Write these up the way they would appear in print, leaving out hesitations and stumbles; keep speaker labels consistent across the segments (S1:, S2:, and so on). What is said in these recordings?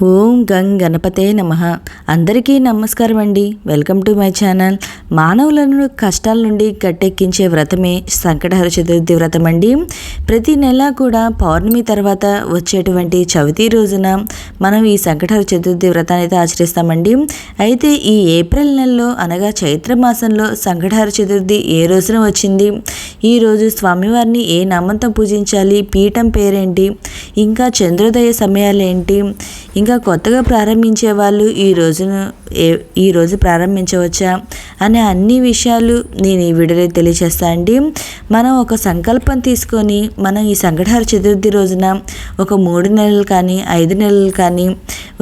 S1: ఓం గం గణపతే నమః. అందరికీ నమస్కారం అండి. Welcome to my channel. మానవులను కష్టాల నుండి గట్టెక్కించే వ్రతమే సంకటహర చతుర్థి వ్రతం అండి. ప్రతి నెల కూడా పౌర్ణమి తర్వాత వచ్చేటువంటి చవితి రోజున మనం ఈ సంకటహర చతుర్థి వ్రతాన్ని అయితే ఆచరిస్తామండి. అయితే ఈ ఏప్రిల్ నెలలో అనగా చైత్ర మాసంలో సంకటహర చతుర్థి ఏ రోజున వచ్చింది, ఈరోజు స్వామివారిని ఏ నామంతో పూజించాలి, పీఠం పేరేంటి, ఇంకా చంద్రోదయ సమయాలు ఏంటి, ఇంకా కొత్తగా ప్రారంభించే వాళ్ళు ఈ రోజు ప్రారంభించవచ్చా అనే అన్ని విషయాలు నేను ఈ వీడియోలో తెలియజేస్తా అండి. మనం ఒక సంకల్పం తీసుకొని మనం ఈ సంకటహర చతుర్థి రోజున ఒక 3 నెలలు కానీ 5 నెలలు కానీ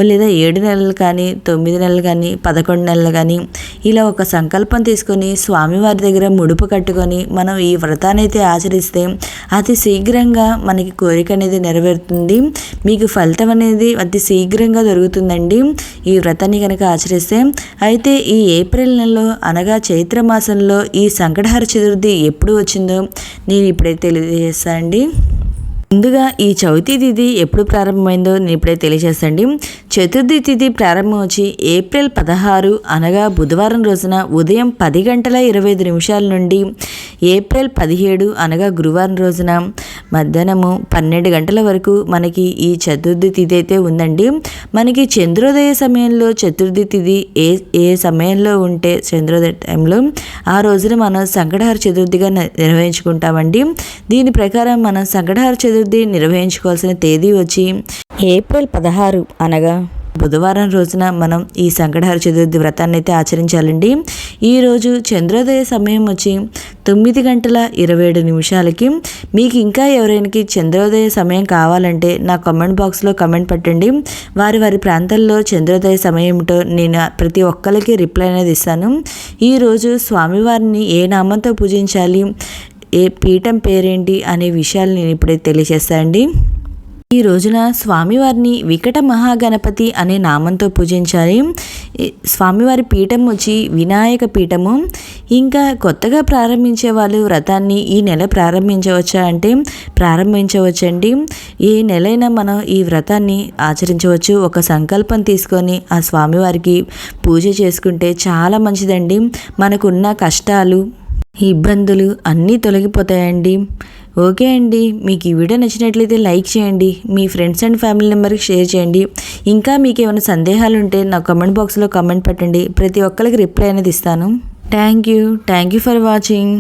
S1: లేదా 7 నెలలు కానీ 9 నెలలు కానీ 11 నెలలు కానీ ఇలా ఒక సంకల్పం తీసుకొని స్వామివారి దగ్గర ముడుపు కట్టుకొని మనం ఈ వ్రతాన్ని అయితే ఆచరిస్తే అతి శీఘ్రంగా మనకి కోరిక అనేది నెరవేరుతుంది. మీకు ఫలితం అనేది అతి శీఘ్రంగా దొరుకుతుందండి ఈ వ్రతాన్ని కనుక ఆచరిస్తే. అయితే ఈ ఏప్రిల్ నెలలో అనగా చైత్ర మాసంలో ఈ సంకటహర చతుర్థి ఎప్పుడు వచ్చిందో నేను ఇప్పుడైతే తెలియజేస్తాను అండి. ముందుగా ఈ చవితి తిథి ఎప్పుడు ప్రారంభమైందో నేను ఇప్పుడే తెలియజేస్తాండి. చతుర్థి తిథి ప్రారంభం వచ్చి ఏప్రిల్ 16 అనగా బుధవారం రోజున ఉదయం 10:25 నుండి ఏప్రిల్ 17 అనగా గురువారం రోజున మధ్యాహ్నము 12 గంటల వరకు మనకి ఈ చతుర్థి తిథి అయితే ఉందండి. మనకి చంద్రోదయ సమయంలో చతుర్థి తిథి ఏ సమయంలో ఉంటే చంద్రోదయ టైంలో ఆ రోజున మనం సంకటహర చతుర్థిగా నిర్వహించుకుంటామండి. దీని ప్రకారం మనం సంకటహర చతుర్థి నిర్వహించుకోవాల్సిన తేదీ వచ్చి ఏప్రిల్ 16 అనగా బుధవారం రోజున మనం ఈ సంకటహర చతుర్థి వ్రతాన్ని అయితే ఆచరించాలండి. ఈరోజు చంద్రోదయ సమయం వచ్చి 9:27 మీకు ఇంకా ఎవరైనా చంద్రోదయ సమయం కావాలంటే నా కామెంట్ బాక్స్లో కామెంట్ పెట్టండి. వారి ప్రాంతాల్లో చంద్రోదయ సమయం ఏమిటో నేను ప్రతి ఒక్కరికి రిప్లై అనేది ఇస్తాను. ఈరోజు స్వామివారిని ఏ నామంతో పూజించాలి, ఏ పీఠం పేరేంటి అనే విషయాలు నేను ఇప్పుడే తెలియజేస్తానండి. ఈ రోజున స్వామివారిని వికట మహాగణపతి అనే నామంతో పూజించాలి. స్వామివారి పీఠం వచ్చి వినాయక పీఠము. ఇంకా కొత్తగా ప్రారంభించే వాళ్ళు వ్రతాన్ని ఈ నెల ప్రారంభించవచ్చా అంటే ప్రారంభించవచ్చండి. ఏ నెలైనా మనం ఈ వ్రతాన్ని ఆచరించవచ్చు. ఒక సంకల్పం తీసుకొని ఆ స్వామివారికి పూజ చేసుకుంటే చాలా మంచిదండి. మనకున్న కష్టాలు ఇబ్బందులు అన్నీ తొలగిపోతాయండి. ఓకే అండి, మీకు ఈ వీడియో నచ్చినట్లయితే లైక్ చేయండి, మీ ఫ్రెండ్స్ అండ్ ఫ్యామిలీ మెంబర్కి షేర్ చేయండి. ఇంకా మీకు ఏమైనా సందేహాలు ఉంటే నా కామెంట్ బాక్స్లో కామెంట్ పెట్టండి. ప్రతి ఒక్కరికి రిప్లై అనేది ఇస్తాను. Thank you for watching.